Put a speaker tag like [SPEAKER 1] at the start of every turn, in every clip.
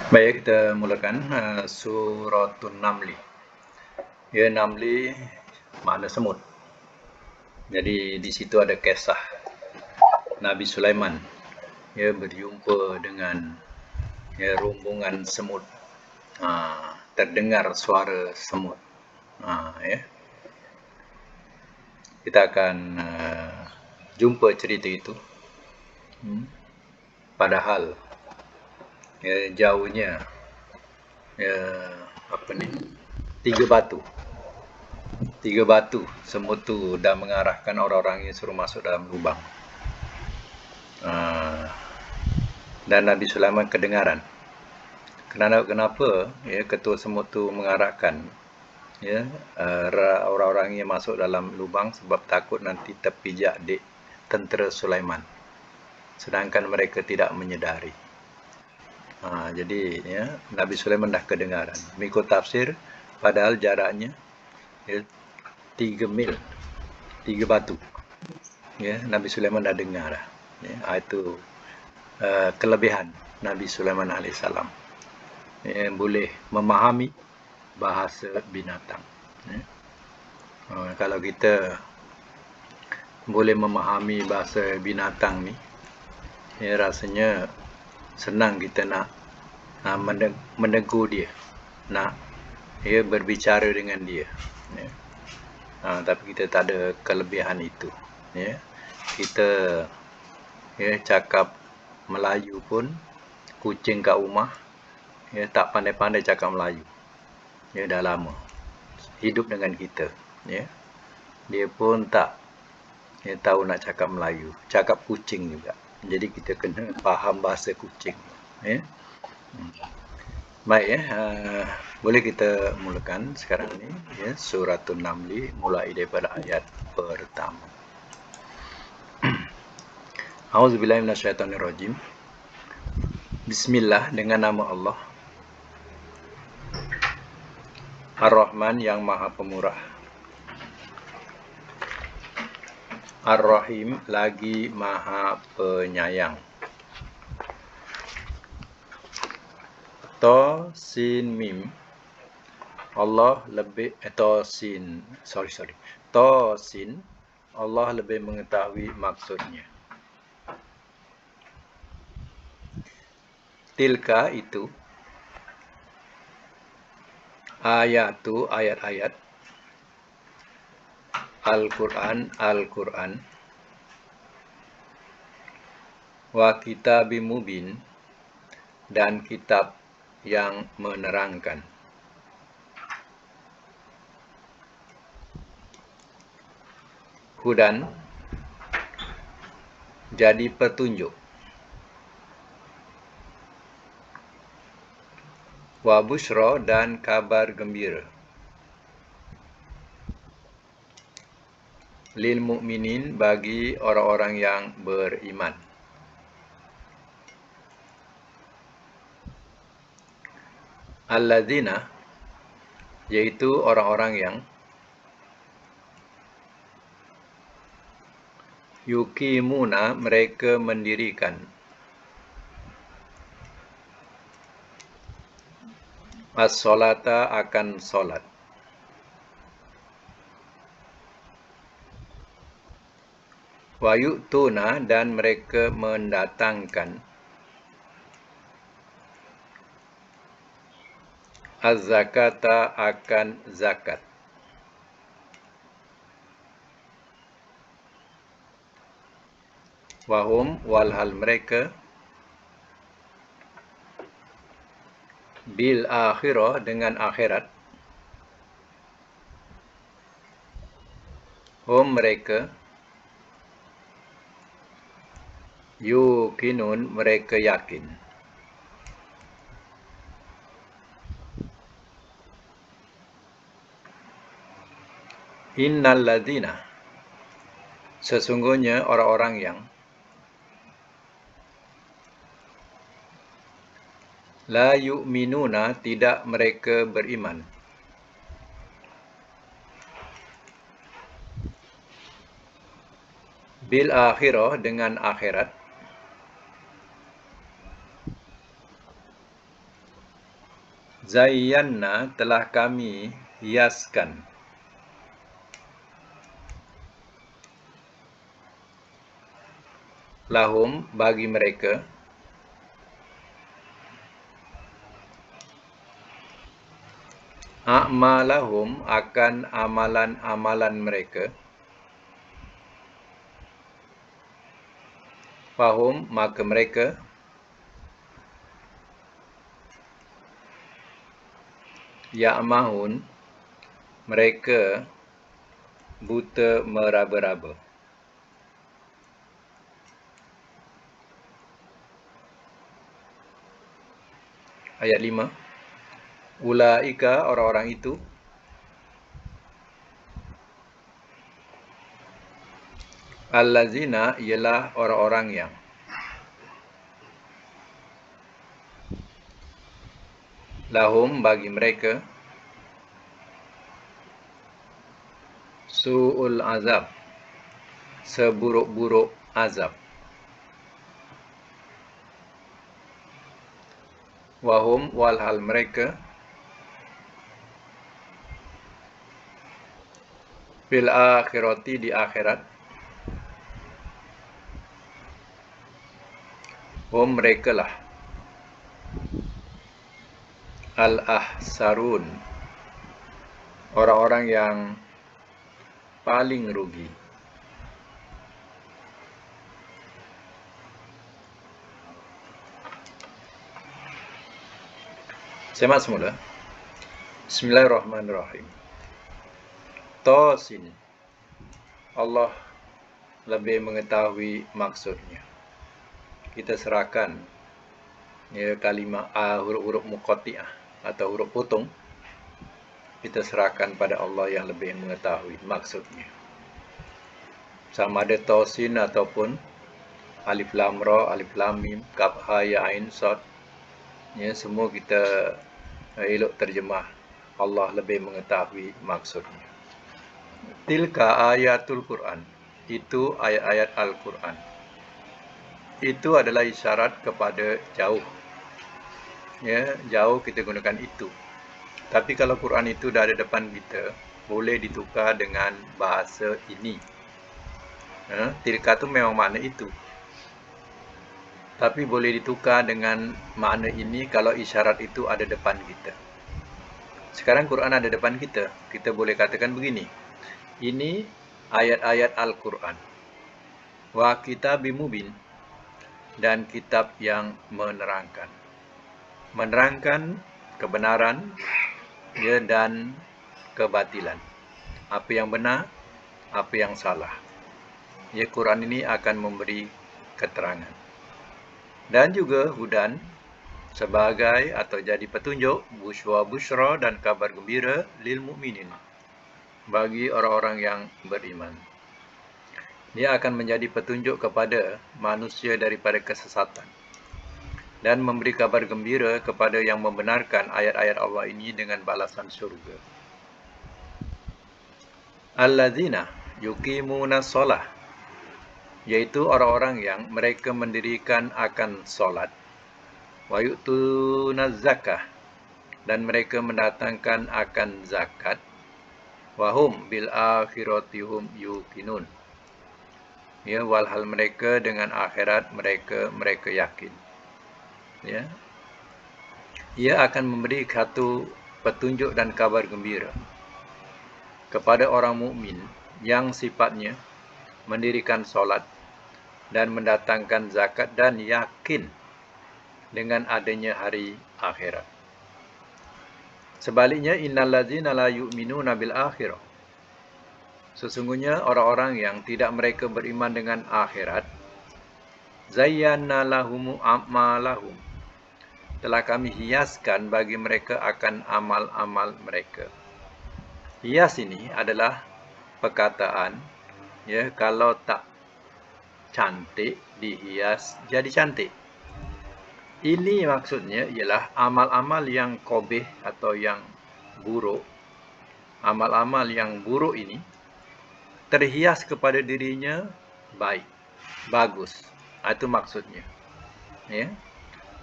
[SPEAKER 1] Baik, kita mulakan Suratul Namli. Ya, Namli makna semut. Jadi di situ ada kisah Nabi Sulaiman. Ya, berjumpa dengan rombongan semut. Terdengar suara semut. Ya. Kita akan jumpa cerita itu. Padahal jauhnya apa ni? Tiga batu semut tu dah mengarahkan orang-orang yang suruh masuk dalam lubang. Dan Nabi Sulaiman kedengaran. Kenapa ketua semut tu mengarahkan orang-orang yang masuk dalam lubang sebab takut nanti terpijak di tentera Sulaiman, sedangkan mereka tidak menyedari. Jadi Nabi Sulaiman dah kedengaran. Mengikut tafsir, padahal jaraknya 3 mil, 3 batu. Nabi Sulaiman dah dengar. Itu kelebihan Nabi Sulaiman AS. Boleh memahami bahasa binatang. Kalau kita boleh memahami bahasa binatang ni, rasanya senang kita nak menegur dia, nak berbicara dengan dia. Tapi kita tak ada kelebihan itu. Kita cakap Melayu pun, kucing kat rumah tak pandai-pandai cakap Melayu. Dah lama hidup dengan kita. Dia pun tak tahu nak cakap Melayu, cakap kucing juga. Jadi kita kena faham bahasa kucing. Baik, boleh kita mulakan sekarang ni Suratul Namli, mulai daripada ayat pertama. A'udzubillahi minasyaitonirrajim. Bismillah, dengan nama Allah Ar-Rahman, yang Maha Pemurah, Ar-Rahim, lagi Maha Penyayang. To sin mim, Allah lebih to sin Allah lebih mengetahui maksudnya. Tilka, itu, ayat-ayat Al-Quran, wa kitabim mubin, dan kitab yang menerangkan. Hudan, jadi petunjuk. Wa busyra, dan kabar gembira. Lil mu'minin, bagi orang-orang yang beriman. Alladzina, yaitu orang-orang yang yuqimuna, mereka mendirikan, as-solata, akan solat. Wa yu'tuna, dan mereka mendatangkan, az-zakata, akan zakat. Wahum, walhal mereka, bil akhirah, dengan akhirat, hum, mereka, yuqinun, mereka yakin. Innal ladzina, sesungguhnya orang-orang yang la yu'minuna, tidak mereka beriman, bil akhirah, dengan akhirat, Zayyanna telah kami hiaskan. Lahum bagi mereka. A'malahum akan amalan-amalan mereka. Fahum maka mereka. Ya'mahun mereka buta meraba-raba. Ayat 5. Ulaika orang-orang itu. Allazina ialah orang-orang yang. Lahum bagi mereka. Su'ul azab. Seburuk-buruk azab. Wahum walhal mereka. Fil akhirati di akhirat. Hum mereka lah. Al-ahsarun. Orang-orang yang paling rugi. Semak semula. Bismillahirrahmanirrahim. Tasin. Allah lebih mengetahui maksudnya. Kita serahkan kalimah huruf-huruf muqatti'ah atau huruf potong. Kita serahkan pada Allah yang lebih mengetahui maksudnya. Sama ada tasin ataupun alif lam ra, alif lam mim, kaf ha ya ain sad. Semua kita elok terjemah. Allah lebih mengetahui maksudnya. Tilka ayatul Quran. Itu ayat-ayat Al-Quran. Itu adalah isyarat kepada jauh. Jauh kita gunakan itu. Tapi kalau Quran itu dah ada depan kita, boleh ditukar dengan bahasa ini. Tilka tu memang makna itu. Tapi boleh ditukar dengan makna ini kalau isyarat itu ada depan kita. Sekarang Quran ada depan kita. Kita boleh katakan begini. Ini ayat-ayat Al-Quran. Wa kitabim mubin. Dan kitab yang menerangkan. Menerangkan kebenaran dan kebatilan. Apa yang benar, apa yang salah. Quran ini akan memberi keterangan. Dan juga hudan sebagai atau jadi petunjuk, busyra dan kabar gembira lil mu'minin, bagi orang-orang yang beriman. Dia akan menjadi petunjuk kepada manusia daripada kesesatan dan memberi kabar gembira kepada yang membenarkan ayat-ayat Allah ini dengan balasan syurga. Allazina yuqimuna shalah, yaitu orang-orang yang mereka mendirikan akan solat. Wa yu'tuna zakah, dan mereka mendatangkan akan zakat. Wa hum bil akhirati hum yuqinun. Walhal mereka dengan akhirat mereka yakin. Ia akan memberi satu petunjuk dan kabar gembira kepada orang mukmin yang sifatnya mendirikan solat dan mendatangkan zakat dan yakin dengan adanya hari akhirat. Sebaliknya, innallazina la yu'minuna bil akhirah. Sesungguhnya orang-orang yang tidak mereka beriman dengan akhirat, zayyana lahumu a'malahum. Telah kami hiaskan bagi mereka akan amal-amal mereka. Hias ini adalah perkataan, kalau tak cantik dihias jadi cantik. Ini maksudnya ialah amal-amal yang qabih atau yang buruk. Amal-amal yang buruk ini terhias kepada dirinya baik, bagus. Itu maksudnya.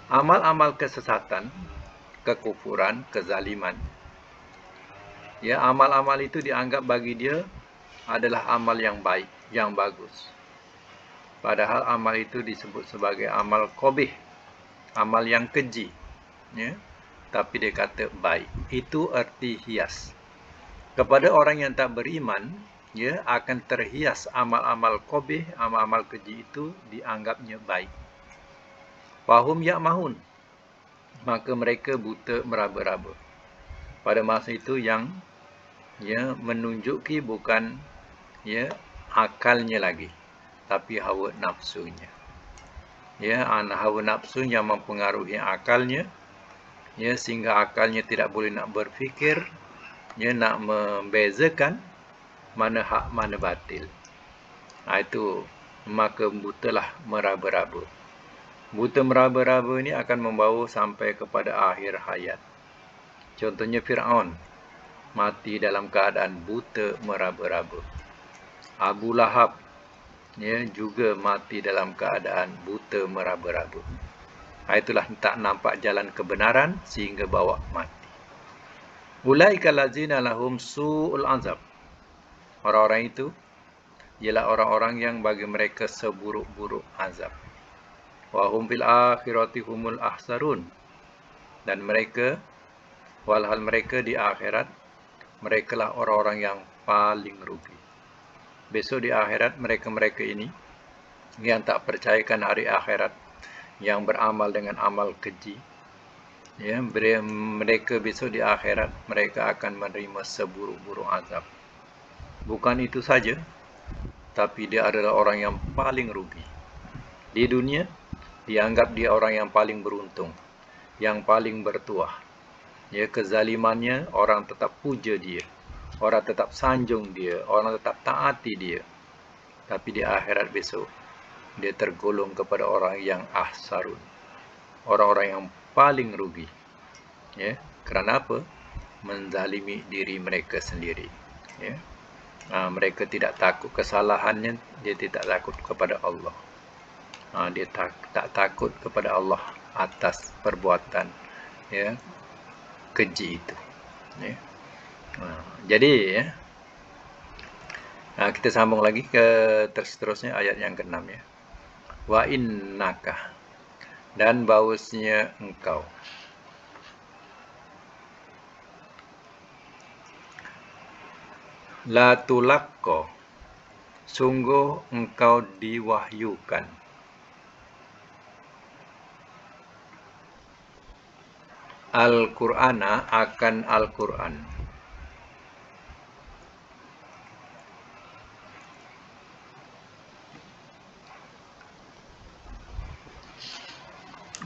[SPEAKER 1] Amal-amal kesesatan kekufuran, kezaliman. Ya, amal-amal itu dianggap bagi dia adalah amal yang baik, yang bagus. Padahal amal itu disebut sebagai amal qabih, amal yang keji. Ya. Tapi dia kata baik. Itu arti hias. Kepada orang yang tak beriman, ya, akan terhias amal-amal qabih, amal-amal keji itu dianggapnya baik. Fahum ya'mahun, maka mereka buta meraba-raba. Pada masa itu yang ya menunjuki bukan ya akalnya lagi, tapi hawa nafsunya. Ya, hawa nafsu yang mempengaruhi akalnya, ya, sehingga akalnya tidak boleh nak berfikir, ya, nak membezakan mana hak mana batil. Itu maka butalah meraba-raba. Buta meraba-raba ini akan membawa sampai kepada akhir hayat. Contohnya Fir'aun mati dalam keadaan buta meraba-raba. Abu Lahab ya juga mati dalam keadaan buta meraba-raba. Itulah tak nampak jalan kebenaran sehingga bawa mati. Ulaika allazina lahum su'ul azab. Orang-orang itu ialah orang-orang yang bagi mereka seburuk-buruk azab. Wa hum fil akhirati humul ahsarun. Dan mereka, walhal mereka di akhirat, merekalah orang-orang yang paling rugi. Besok di akhirat mereka-mereka ini yang tak percayakan hari akhirat, yang beramal dengan amal keji, ya, mereka besok di akhirat mereka akan menerima seburuk-buruk azab. Bukan itu saja, tapi dia adalah orang yang paling rugi. Di dunia dianggap dia orang yang paling beruntung, yang paling bertuah. Ya, kezalimannya orang tetap puja dia, orang tetap sanjung dia, orang tetap taati dia. Tapi di akhirat besok dia tergolong kepada orang yang ahsarun, orang-orang yang paling rugi. Ya, kerana apa? Menzalimi diri mereka sendiri. Ya. Mereka tidak takut kesalahannya, dia tidak takut kepada Allah. Dia tak takut kepada Allah atas perbuatan ya keji itu. Ya. Jadi ya, kita sambung lagi ke seterusnya ayat yang ke-6 ya. Wa innaka, dan bahwasanya engkau, la tulaqqa, sungguh engkau diwahyukan, Al-Qur'ana akan Al-Qur'an,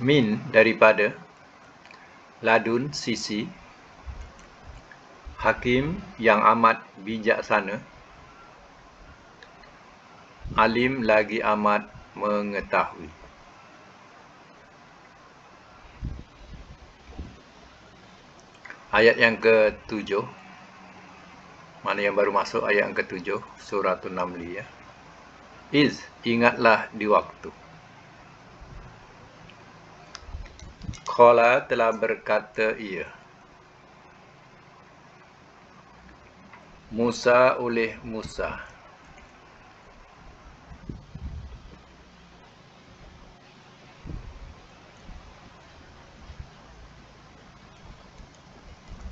[SPEAKER 1] min daripada, ladun sisi, hakim yang amat bijaksana, alim lagi amat mengetahui. Ayat yang ke-7, mana yang baru masuk ayat yang ke-7 surah An-Naml ya. Ingatlah di waktu. Qala telah berkata ia, Musa oleh Musa,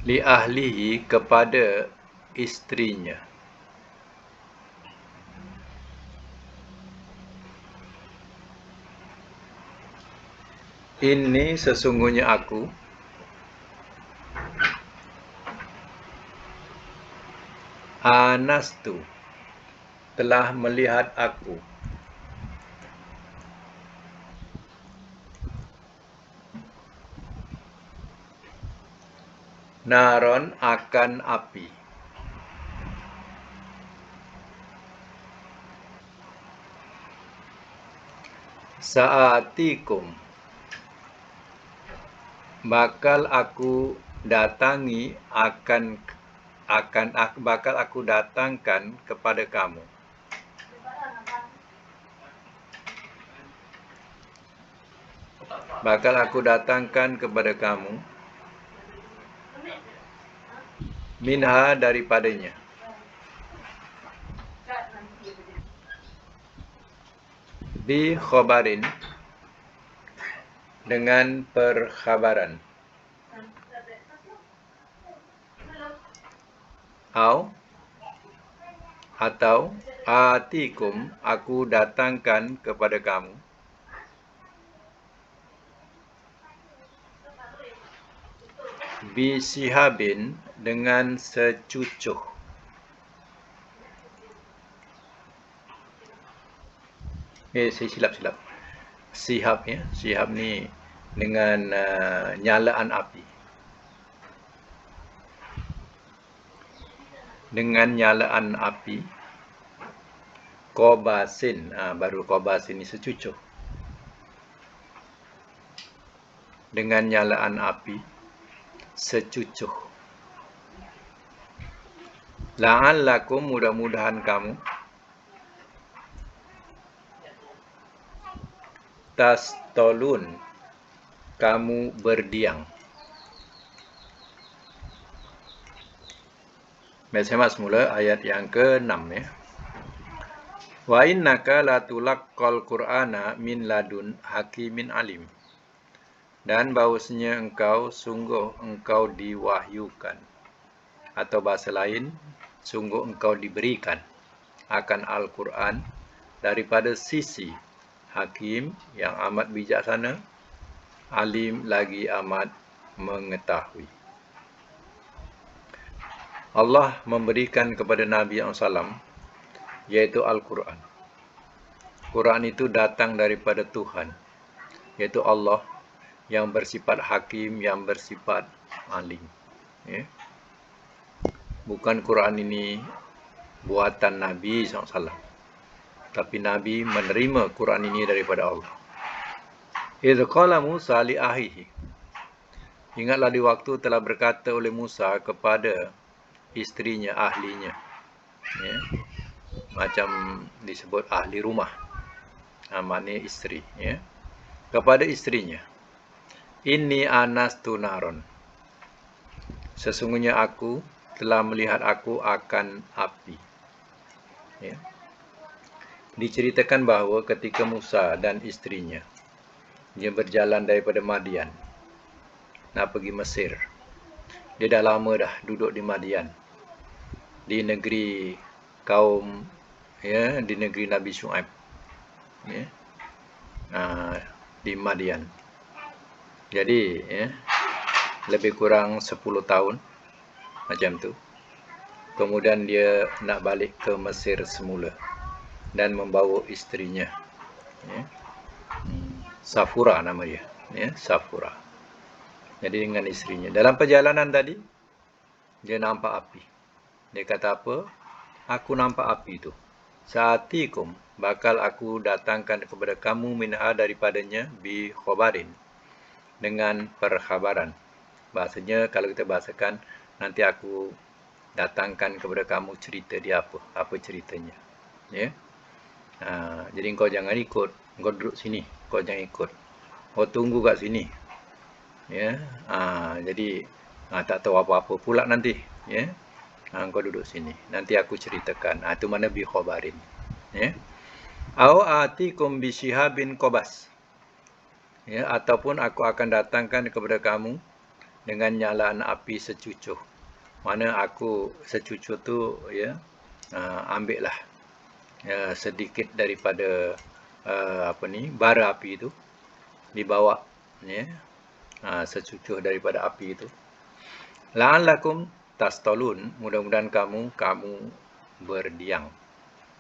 [SPEAKER 1] li ahlihi kepada istrinya, ini sesungguhnya aku anastu telah melihat aku, naron akan api, saatikum bakal aku datangi bakal aku datangkan kepada kamu, minha daripadanya, bi khabarin dengan perkhabaran, atau atikum, aku datangkan kepada kamu, bi sihabin dengan secucuh. Saya silap. Sihab ya, sihab ni dengan nyalaan api. Dengan nyalaan api. Qabasin, baru qabasin ni secucuh. Dengan nyalaan api secucuh. La'allakum, mudah-mudahan kamu, tastolun, kamu berdiam. Semak semula ayat yang ke-6 ya. Wa innaka latulaqqal Qur'ana min ladun hakimin alim. Dan bahawasanya sungguh engkau diwahyukan. Atau bahasa lain, sungguh engkau diberikan akan Al-Quran daripada sisi hakim yang amat bijaksana, alim lagi amat mengetahui. Allah memberikan kepada Nabi SAW, yaitu Al-Quran. Quran itu datang daripada Tuhan, yaitu Allah yang bersifat hakim, yang bersifat alim. Ya. Bukan Quran ini buatan Nabi SAW, tapi Nabi menerima Quran ini daripada Allah. Idh qala Musa li ahihi. Ingatlah di waktu telah berkata oleh Musa kepada isterinya, ahlinya. Ya. Macam disebut ahli rumah. Maknanya isteri. Ya. Kepada isterinya. Inni anastu naron. Sesungguhnya aku telah melihat aku akan api. Ya. Diceritakan bahawa ketika Musa dan isterinya, dia berjalan daripada Madian nak pergi Mesir. Dia dah lama dah duduk di Madian, di negeri kaum, ya, di negeri Nabi Syuaib, ya, di Madian. Jadi ya, lebih kurang 10 tahun macam tu. Kemudian dia nak balik ke Mesir semula dan membawa isterinya, ya. Safura nama dia, ya, Safura. Jadi dengan isterinya. Dalam perjalanan tadi, dia nampak api. Dia kata apa? Aku nampak api itu. Sa'atikum, bakal aku datangkan kepada kamu minha daripadanya bi khabarin, dengan perkhabaran. Bahasanya kalau kita bahasakan, nanti aku datangkan kepada kamu cerita dia apa ceritanya. Ya. Jadi kau jangan ikut, kau duduk sini, kau jangan ikut. Kau tunggu kat sini. Ya, jadi tak tahu apa-apa pula nanti, ya. Kau duduk sini, nanti aku ceritakan. Itu mana bi khabarin, ya. Au atikum bi shihabin qabas, ya, ataupun aku akan datangkan kepada kamu dengan nyalaan api secucuh. Mana aku secucuh tu, ya, ambillah sedikit daripada bara api itu, dibawa, ya, secucuh daripada api itu. La'allakum tastolun, mudah-mudahan kamu berdiam.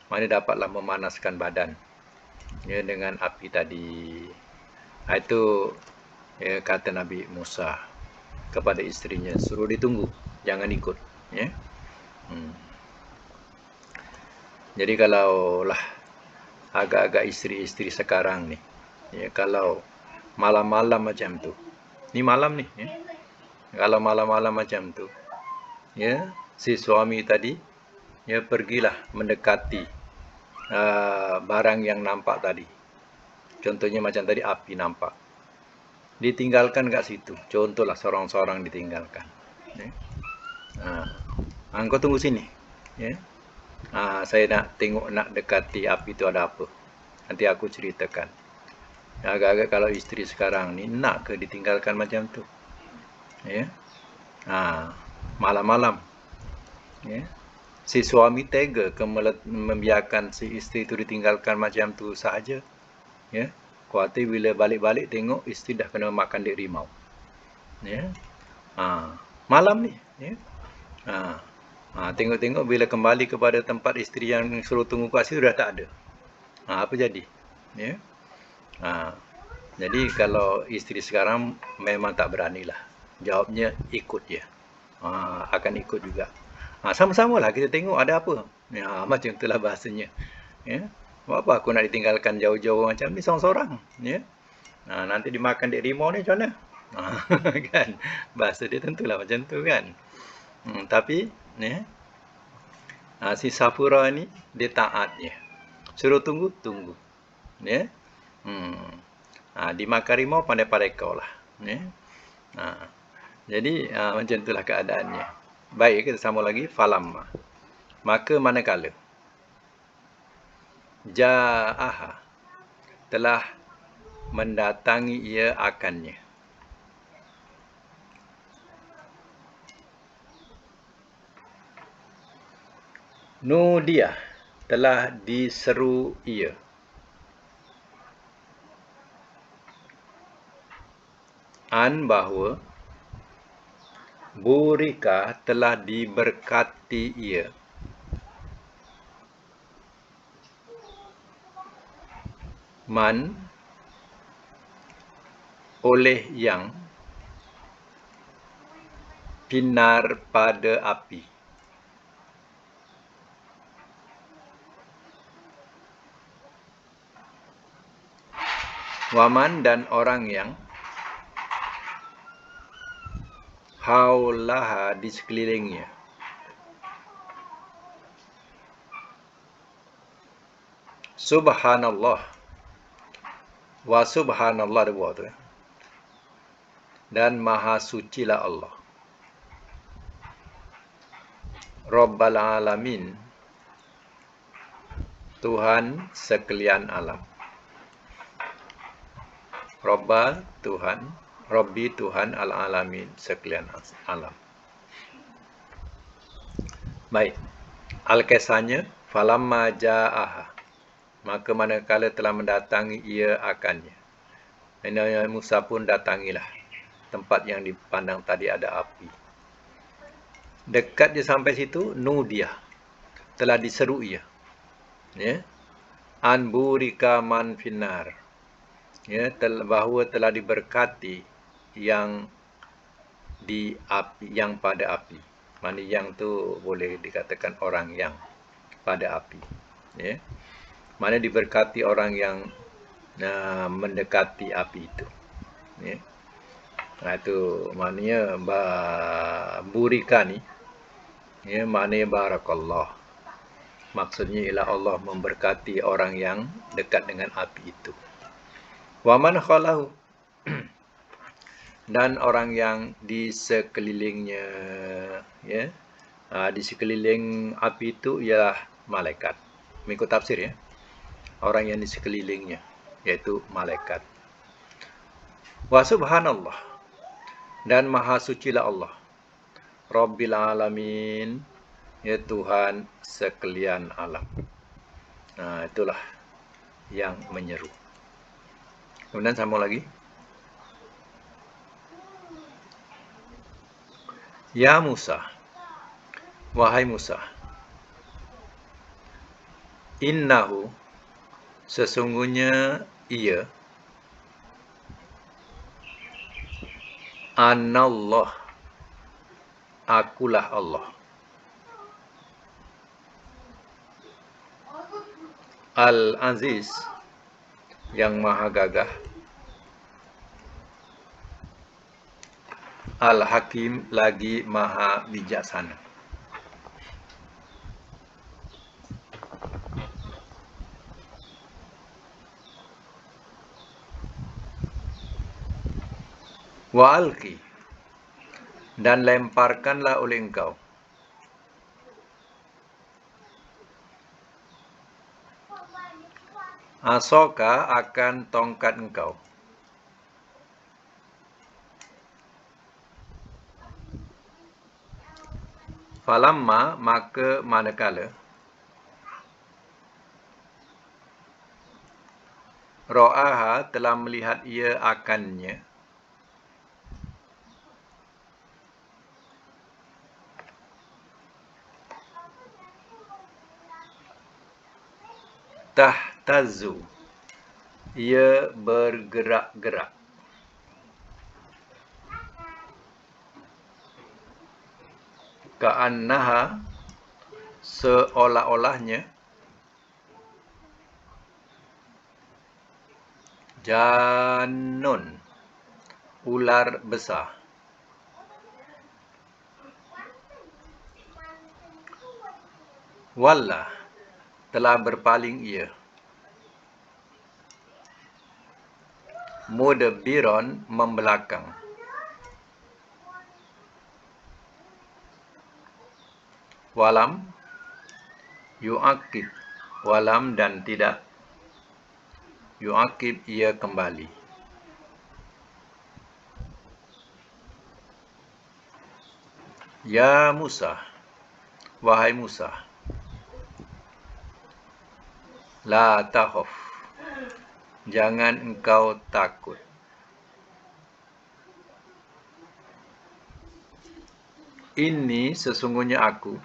[SPEAKER 1] Mana dapatlah memanaskan badan, ya, dengan api tadi. Itu, ya, kata Nabi Musa kepada isterinya, suruh ditunggu, jangan ikut, ya. Jadi kalau lah agak-agak isteri-isteri sekarang ni, ya, kalau malam-malam macam tu, ni malam ni, ya. Kalau malam-malam macam tu, ya, si suami tadi, ya, pergilah mendekati barang yang nampak tadi. Contohnya macam tadi api nampak, ditinggalkan kat situ. Contohlah seorang-seorang ditinggalkan, ya. Kau tunggu sini. Ya. Saya nak tengok, nak dekati api itu ada apa. Nanti aku ceritakan. Agak-agak kalau isteri sekarang ni nak ke ditinggalkan macam tu? Ya. Malam-malam. Ya. Si suami tega ke membiarkan si isteri itu ditinggalkan macam tu sahaja. Ya. Khawatir bila balik-balik tengok isteri dah kena makan dek rimau. Ya. Malam ni. Ya. Tengok-tengok bila kembali kepada tempat isteri yang suruh tunggu kat situ dah tak ada. Apa jadi? Ya. Jadi kalau isteri sekarang memang tak beranilah. Jawabnya ikut je. Akan ikut juga. Sama-sama lah kita tengok ada apa. Macam itulah bahasanya. Ya. Buat apa aku nak ditinggalkan jauh-jauh macam ni seorang-seorang. Ya. Nanti dimakan dek rimau ni macam mana? Kan? Bahasa dia tentulah macam tu kan. Tapi ya, si Safura ni dia taat je. Suruh tunggu, tunggu. Ya. Dimakan rimau pandai-pandai kau lah. Ya. Jadi macam itulah keadaannya. Baik, kita sambung lagi. Falamma. Maka manakala ja'aha telah mendatangi ia akannya. Nudiah telah diseru ia. Bahawa burika telah diberkati ia. Man oleh yang pinar pada api. Waman dan orang yang haulaha di sekelilingnya. Subhanallah. Wa subhanallah dia buat tu. Dan maha sucilah Allah. Rabbal alamin. Tuhan sekalian alam. Rabbal Tuhan, Rabbi Tuhan al-alamin sekalian alam. Baik. Al-Kisahnya falamma ja'aha. Maka manakala telah mendatangi ia akannya. Nabi Musa pun datangilah tempat yang dipandang tadi ada api. Dekat je sampai situ, nudiah. Telah diseru ia. Ya. An burika man finnar. Ya, bahawa telah diberkati yang di api, yang pada api. Mana yang tu boleh dikatakan orang yang pada api. Ya. Mana diberkati orang yang mendekati api itu. Ya. Itu maknanya burika ni. Ya, maknanya barakallah. Maksudnya ialah Allah memberkati orang yang dekat dengan api itu. Waman khalahu. Dan orang yang di sekelilingnya. Ya. Di sekeliling api itu ialah malaikat. Mengikut tafsir ya. Orang yang di sekelilingnya, yaitu malaikat. Wa subhanallah. Dan maha sucilah Allah. Rabbil alamin. Ya Tuhan sekalian alam. Itulah yang menyeru. Kemudian sambung lagi. Ya Musa. Wahai Musa. Innahu. Sesungguhnya ia. Anallah. Akulah Allah. Al-Aziz. Yang maha gagah. Al-Hakim lagi maha bijaksana. Wa alqi. Dan lemparkanlah oleh engkau. Asoka akan tongkat engkau. Falamma maka manakala. Ro'aha telah melihat ia akannya. Tahtazu. Ia bergerak-gerak. Ka'annaha seolah-olahnya jannun ular besar. Walla telah berpaling ia. Mudbiron membelakang. Walam yu'aqib. Walam dan tidak yu'aqib ia kembali. Ya Musa, wahai Musa, la takhaf, jangan engkau takut. Ini sesungguhnya aku.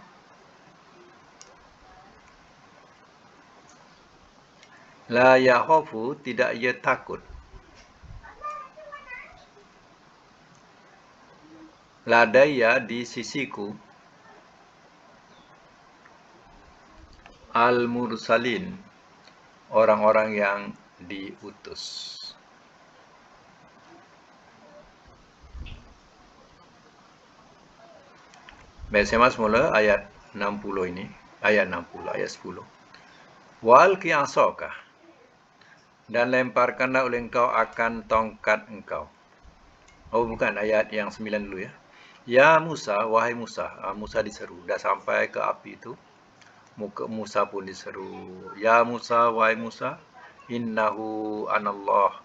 [SPEAKER 1] La yakhafu, tidak ia takut. Ladaya di sisiku. Al-mursalin, orang-orang yang diutus. Baik, saya semula ayat 60 ini. Ayat 60, ayat 10. Walqi asaka, dan lemparkanlah oleh engkau akan tongkat engkau. Oh, bukan, ayat yang 9 dulu ya. Ya Musa, wahai Musa. Musa diseru. Dah sampai ke api itu. Muka Musa pun diseru. Ya Musa, wahai Musa. Innahu anallah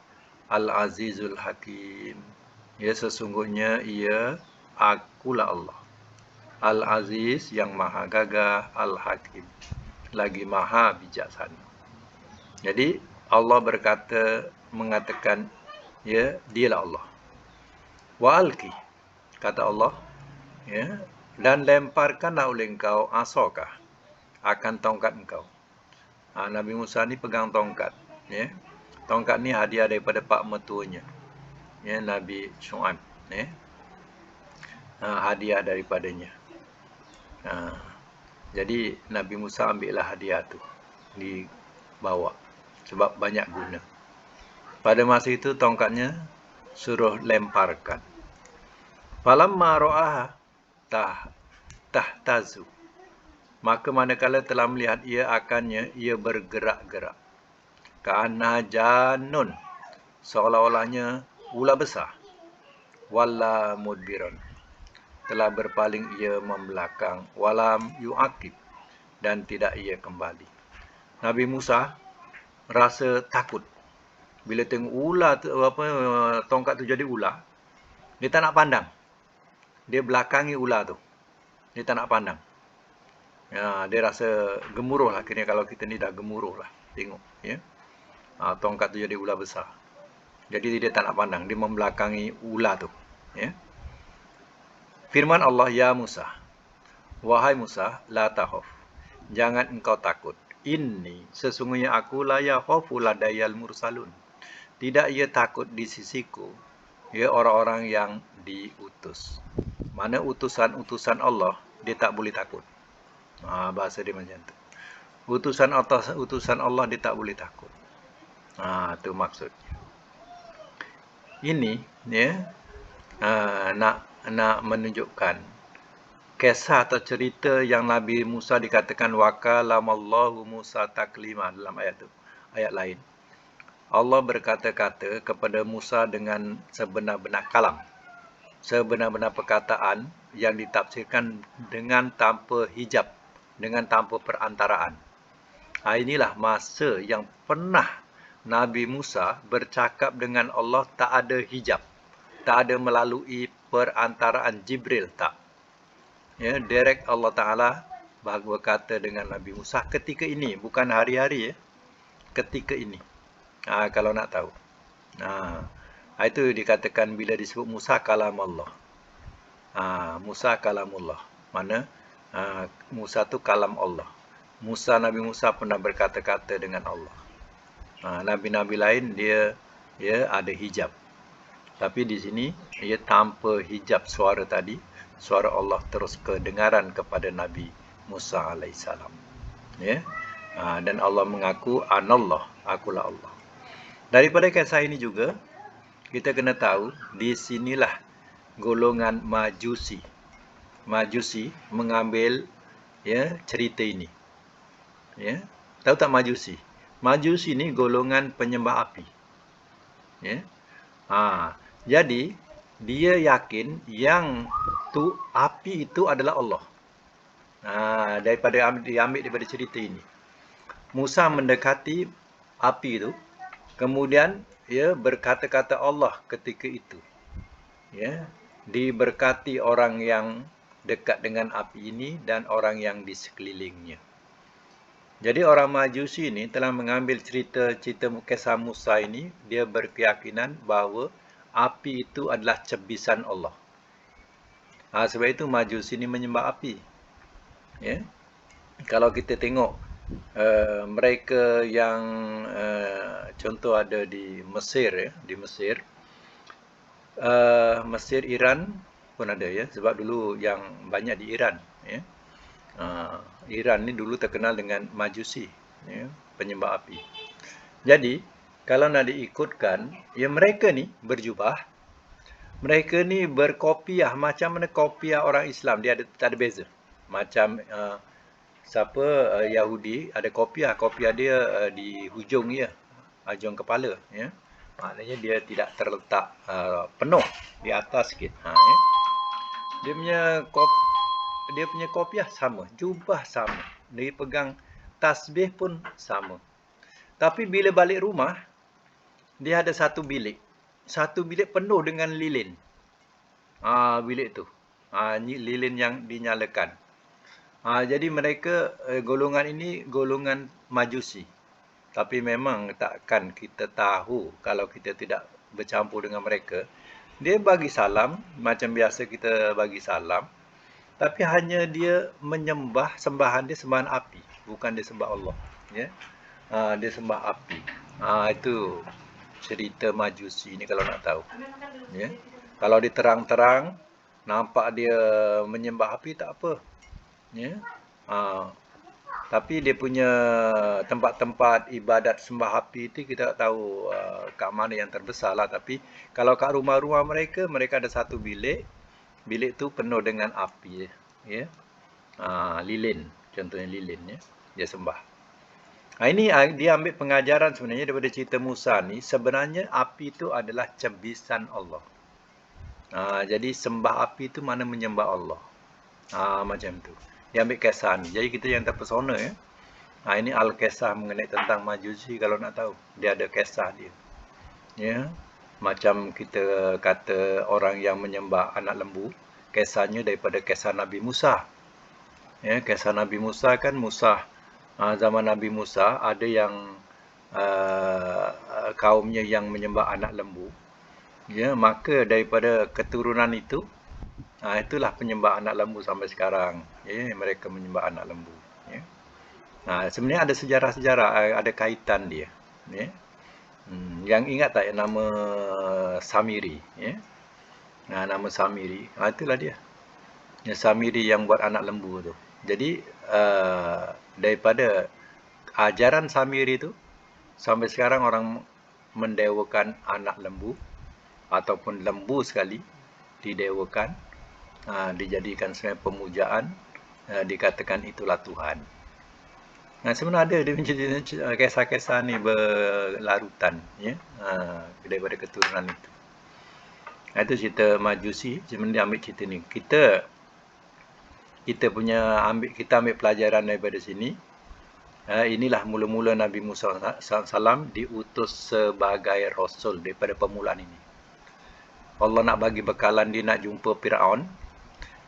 [SPEAKER 1] al-azizul hakim. Ya, sesungguhnya ia, akulah Allah. Al-aziz yang maha gagah, al-hakim, lagi maha bijaksana. Jadi Allah berkata, mengatakan, ya, dialah Allah. Wa alqi, kata Allah, ya, dan lemparkanlah oleh engkau asaka, akan tongkat engkau. Nabi Musa ni pegang tongkat, ya. Tongkat ni hadiah daripada pak mertuanya, ya, Nabi Syuaib, ya. Hadiah daripadanya. Jadi Nabi Musa ambillah hadiah tu, dibawa sebab banyak guna. Pada masa itu tongkatnya suruh lemparkan. Falamma ra'aha tahtazu, maka manakala telah melihat ia akannya, ia bergerak-gerak. Ka'anna jannun, seolah-olahnya ular besar. Walla mudbiron, telah berpaling ia membelakang. Walam yu'aqib, dan tidak ia kembali. Nabi Musa rasa takut bila tengok ular tu, tongkat tu jadi ular. Dia tak nak pandang. Dia belakangi ular tu. Dia tak nak pandang. Dia rasa gemuruh lah. Kira kalau kita ni dah gemuruh lah. Tengok, ya. Tongkat tu jadi ular besar. Jadi dia tak nak pandang. Dia membelakangi ular tu, ya. Firman Allah, ya Musa, wahai Musa, la takhaf, jangan engkau takut. Inni, sesungguhnya aku, la yakhafu ladayal mursalun, tidak ia takut di sisiku, ya, orang-orang yang diutus. Mana utusan-utusan Allah, dia tak boleh takut. Bahasa dia macam tu. Utusan Allah dia tak boleh takut. Tu maksudnya. Ini, ya, nak menunjukkan kisah atau cerita yang Nabi Musa dikatakan wakalamallahu Musa taklima dalam ayat tu, ayat lain. Allah berkata-kata kepada Musa dengan sebenar-benar kalam, sebenar-benar perkataan yang ditafsirkan dengan tanpa hijab, dengan tanpa perantaraan. Inilah masa yang pernah Nabi Musa bercakap dengan Allah tak ada hijab. Tak ada melalui perantaraan Jibril, tak. Ya, direct Allah Ta'ala berkata dengan Nabi Musa ketika ini, bukan hari-hari ya. Ketika ini. Kalau nak tahu. Itu dikatakan bila disebut Musa kalam Allah. Musa kalamullah. Mana Musa tu kalam Allah. Nabi Musa pernah berkata-kata dengan Allah. Nabi-nabi lain dia ada hijab. Tapi di sini ia tanpa hijab suara tadi, suara Allah terus kedengaran kepada Nabi Musa alaihissalam. Ya. Dan Allah mengaku anallah, akulah Allah. Daripada kisah ini juga kita kena tahu di sinilah golongan Majusi. Majusi mengambil cerita ini. Ya. Tahu tak Majusi? Majusi ni golongan penyembah api. Ya. Jadi dia yakin yang tu api itu adalah Allah. Diambil daripada cerita ini. Musa mendekati api itu, kemudian berkata-kata Allah ketika itu. Ya, diberkati orang yang dekat dengan api ini dan orang yang di sekelilingnya. Jadi orang Majusi ini telah mengambil cerita kisah Musa ini, dia berkeyakinan bahawa api itu adalah cebisan Allah. Sebab itu Majusi ini menyembah api. Ya. Kalau kita tengok mereka yang contoh ada di Mesir ya, di Mesir. Mesir, Iran pun ada ya, sebab dulu yang banyak di Iran ya. Iran ni dulu terkenal dengan Majusi ya, penyembah api. Jadi kalau nak diikutkan, ya mereka ni berjubah, mereka ni berkopiah macam mana kopiah orang Islam, dia tak ada beza. Macam Yahudi ada kopiah dia di hujung dia, hujung kepala ya. Maknanya dia tidak terletak penuh di atas sikit. Ya. Dia punya kopiah sama, jubah sama. Dia pegang tasbih pun sama. Tapi bila balik rumah, dia ada satu bilik. Satu bilik penuh dengan lilin. Bilik tu. Lilin yang dinyalakan. Jadi mereka golongan ini golongan Majusi. Tapi memang takkan kita tahu kalau kita tidak bercampur dengan mereka. Dia bagi salam, macam biasa kita bagi salam. Tapi hanya dia menyembah, sembahan dia sembahan api. Bukan dia sembah Allah. Ya? Dia sembah api. Itu cerita Majusi ini kalau nak tahu. Ya? Kalau diterang-terang, nampak dia menyembah api, tak apa. Ya? Tapi dia punya tempat-tempat ibadat sembah api itu kita tak tahu kat mana yang terbesar lah. Tapi kalau kat rumah-rumah mereka ada satu bilik. Bilik tu penuh dengan api. Ya. Lilin. Contohnya lilin. Ya. Dia sembah. Ini dia ambil pengajaran sebenarnya daripada cerita Musa ni. Sebenarnya api itu adalah cebisan Allah. Jadi sembah api itu mana menyembah Allah. Macam tu. Dia ambil kisah ni. Jadi kita yang terpesona ya. Ini Al-Kisah mengenai tentang Majusi kalau nak tahu. Dia ada kisah dia. Ya. Macam kita kata orang yang menyembah anak lembu. Kisahnya daripada kisah Nabi Musa. Ya, kisah Nabi Musa kan zaman Nabi Musa ada yang kaumnya yang menyembah anak lembu. Ya, maka daripada keturunan itu itulah penyembah anak lembu sampai sekarang. Ya, mereka menyembah anak lembu. Ya. Sebenarnya ada sejarah-sejarah, ada kaitan dia. Ya. Yang ingat tak nama Samiri? Ya. Nama Samiri. Itulah dia. Ya, Samiri yang buat anak lembu tu. Jadi daripada ajaran Samiri tu sampai sekarang orang mendewakan anak lembu ataupun lembu sekali didewakan. Dijadikan sebagai pemujaan, dikatakan itulah Tuhan. Sebenarnya ada dia kisah-kisah ni berlarutan ya, daripada keturunan itu. Itu cerita Majusi. Sebenarnya ambil cerita ni. Kita ambil pelajaran daripada sini. Inilah mula-mula Nabi Musa SAW diutus sebagai Rasul daripada permulaan ini. Allah nak bagi bekalan, dia nak jumpa Fir'aun.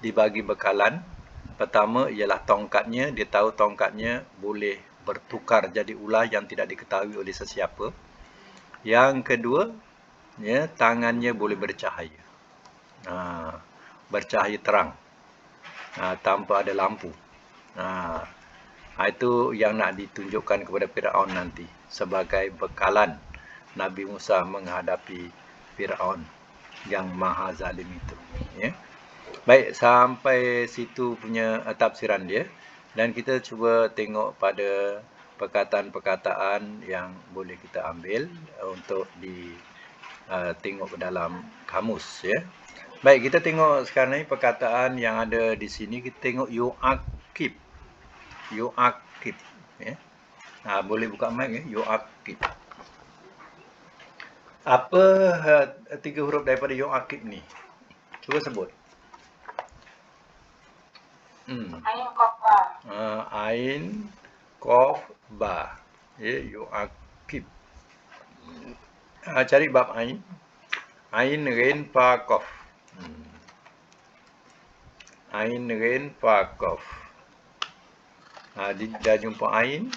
[SPEAKER 1] Dibagi bekalan. Pertama ialah tongkatnya. Dia tahu tongkatnya boleh bertukar jadi ular yang tidak diketahui oleh sesiapa. Yang kedua, ya, tangannya boleh bercahaya. Bercahaya terang. Tanpa ada lampu. Itu yang nak ditunjukkan kepada Fir'aun nanti. Sebagai bekalan Nabi Musa menghadapi Fir'aun yang maha zalim itu. Ya. Baik, sampai situ punya tafsiran dia. Dan kita cuba tengok pada perkataan-perkataan yang boleh kita ambil untuk tengok ke dalam kamus. Ya. Baik, kita tengok sekarang ni perkataan yang ada di sini. Kita tengok yu'aqib. Yu'aqib. Ya. Boleh buka mic ya. Yu'aqib. Apa 3 huruf daripada yu'aqib ni? Cuba sebut.
[SPEAKER 2] Ain, Qaf, Ba.
[SPEAKER 1] Ain, Qaf, Ba. Ya, yu'aqib. Cari bab Ain. Ain, Rin, Fa, Qaf. Ain, Rin, Fa, Qaf. Dah jumpa Ain.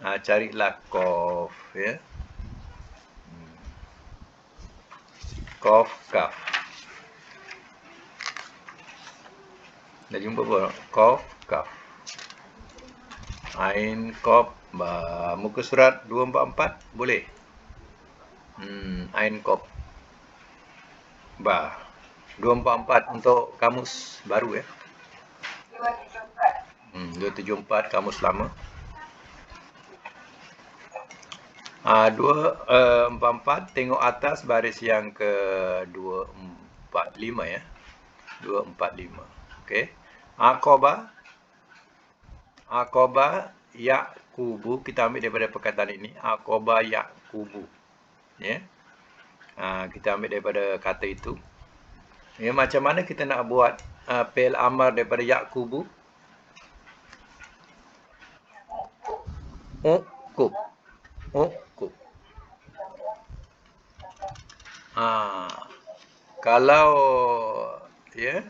[SPEAKER 1] Carilah Qaf. Ya. Qaf, Kaf. Dah jumpa apa? Qaf, Kaf. Ain, Qaf, Ba. Muka surat 244 boleh? Ain, Qaf, Ba. 244 untuk kamus baru ya. 274 kamus lama. 244 tengok atas baris yang ke 245 ya. 245. Okey. Aqaba Yaqubu, kita ambil daripada perkataan ini. Aqaba Yaqubu. Ya. Kita ambil daripada kata itu. Ya, macam mana kita nak buat fi'il amar daripada Yaqubu? Uqub. Uqub. Kalau ya,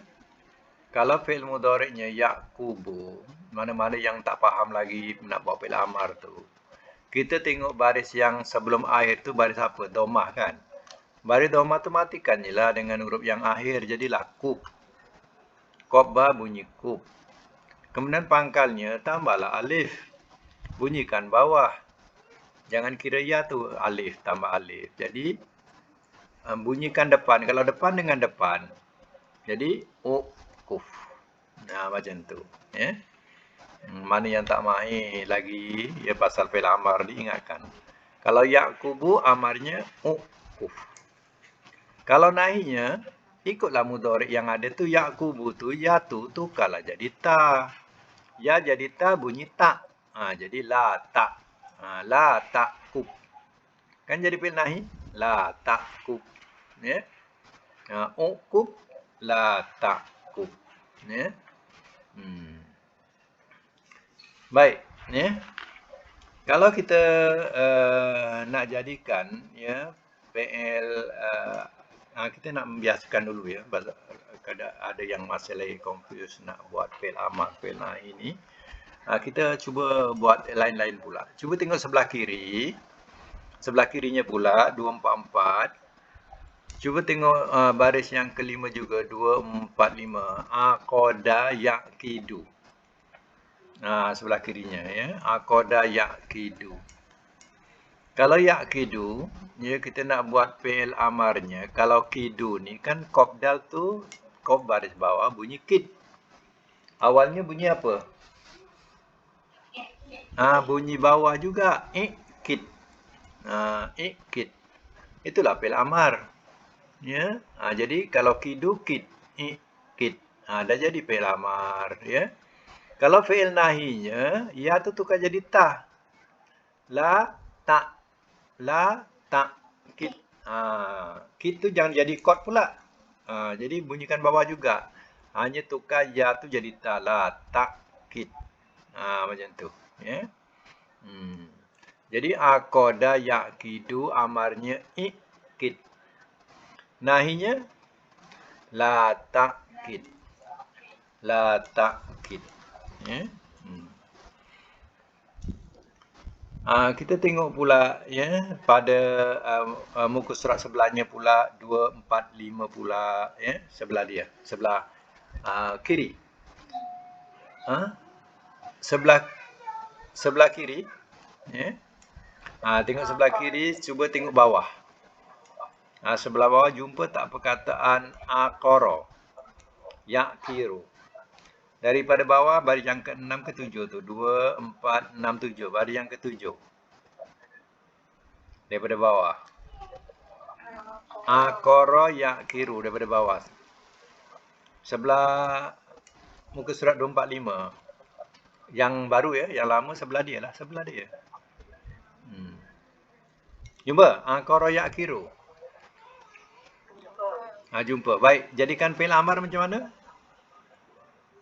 [SPEAKER 1] kalau fi'il mudhari'nya Yaqubu, mana-mana yang tak faham lagi nak buat fi'il amar tu, kita tengok baris yang sebelum akhir tu baris apa? Dhammah kan? Baris dhammah tu matikan je lah dengan huruf yang akhir, jadilah qub. Qaba bunyi qub. Kemudian pangkalnya tambahlah alif. Bunyikan bawah. Jangan kira ya tu alif tambah alif. Jadi bunyikan depan. Kalau depan dengan depan, jadi uquf. Macam tu. Ya. Mana yang tak mahir lagi ya pasal fi'il amar diingatkan. Kalau Yaqubu amarnya uquf. Kalau nahinya ikutlah mudhari' yang ada tu. Yaqubu tu ya tu tukarlah jadi ta. Ya jadi ta bunyi tak. Jadi la tak. La taqub. Kan jadi fi'il nahi? La taqub. Ya. Uqub la taqub. Ya. Baik, ya. Kalau kita nak jadikan ya fi'il kita nak membiasakan dulu ya. Ada yang masih lagi confused nak buat fi'il amar, fi'il nahi ini. Kita cuba buat lain-lain pula. Cuba tengok sebelah kiri. Sebelah kirinya pula 244. Cuba tengok baris yang kelima juga 245. Aqada yaqidu. Sebelah kirinya ya. Aqada yaqidu. Kalau yaqidu, ya kita nak buat fi'il amarnya. Kalau kidu ni kan qaf dal tu qaf baris bawah bunyi kid. Awalnya bunyi apa? Bunyi bawah juga ikid. Ikid. Itulah fi'il amar. Ya. Jadi kalau kidu kid, ikid. Dah jadi fi'il amar ya. Kalau fi'il nahinya ya tu tukar jadi ta. La ta. La ta kid. Kid tu jangan jadi kot pula. Jadi bunyikan bawah juga. Hanya tukar ya tu jadi ta. La ta kid. Macam tu. Ya. Jadi aqada yaqidu amarnya ikid. Nahinya la ta'kid. La ta'kid. Ya. Kita tengok pula ya pada muka surat sebelahnya pula 2, 4, 5 pula ya sebelah dia, sebelah kiri. Sebelah kiri ya. Tengok sebelah kiri, cuba tengok bawah. Sebelah bawah jumpa tak perkataan aqara, yaqiru. Daripada bawah baris yang ke-6 ke-7 tu. 2, 4, 6, 7. Baris yang ke-7. Daripada bawah. Aqara yaqiru daripada bawah. Sebelah muka surat 245. Yang baru ya, yang lama sebelah dia lah, sebelah dia. Jumpa aqara yaqiru. Jumpa. Baik, jadikan fi'il amar macam mana?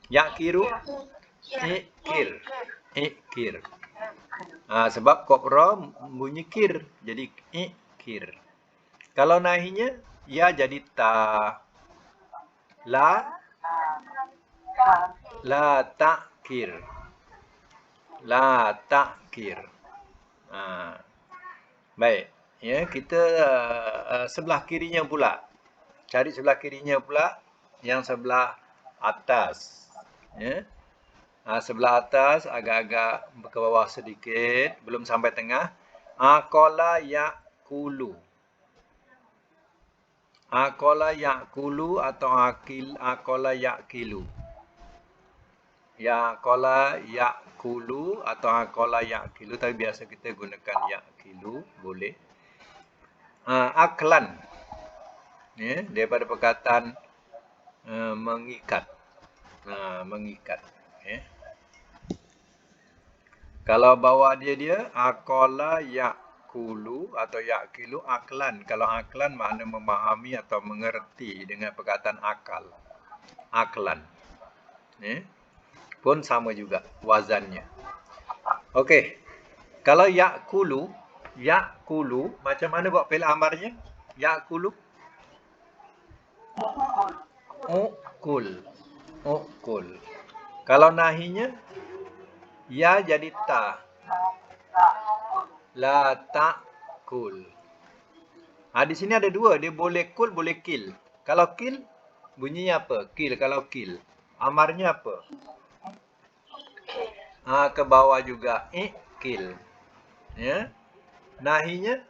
[SPEAKER 1] Yaqiru ikir. Ikir. Sebab kopra bunyi kir, jadi ikir. Kalau nahinya ya jadi ta. La ta'kir. La ta'kir. Baik, ya kita sebelah kirinya pula. Cari sebelah kirinya pula yang sebelah atas. Ya. Sebelah atas agak-agak ke bawah sedikit, belum sampai tengah. Aqala ya'kulu. Aqala ya'kulu atau aqala ya'kilu. Yaqala ya'kulu atau aqala ya'kilu, tapi biasa kita gunakan ya'kilu, boleh. Aklan. Ya, daripada perkataan mengikat. Mengikat. Ya. Kalau bawah dia aqala ya'kulu atau ya'kilu aklan. Kalau aklan makna memahami atau mengerti dengan perkataan akal. Aklan. Ya. Pun sama juga wazannya. Okey. Kalau ya'kulu macam mana buat fi'il amarnya? Ya'kulu ukul. Kalau nahinya ya jadi ta. La ta'kul. Di sini ada dua, dia boleh kul, boleh kil. Kalau kil bunyinya apa? Kil. Kalau kil amarnya apa? Ke bawah juga ikil. Ya. Nahinya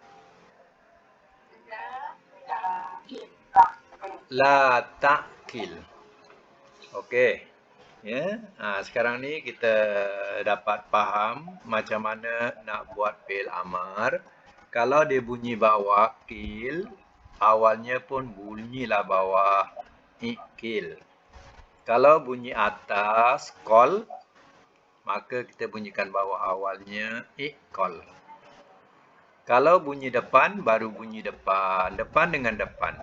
[SPEAKER 1] la ta'kil. Okey. Ya. Sekarang ni kita dapat faham macam mana nak buat fi'il amar. Kalau dia bunyi bawah kil, awalnya pun bunyilah bawah ikil. Kalau bunyi atas kol, maka kita bunyikan bawah awalnya ikol. Kalau bunyi depan, baru bunyi depan. Depan dengan depan.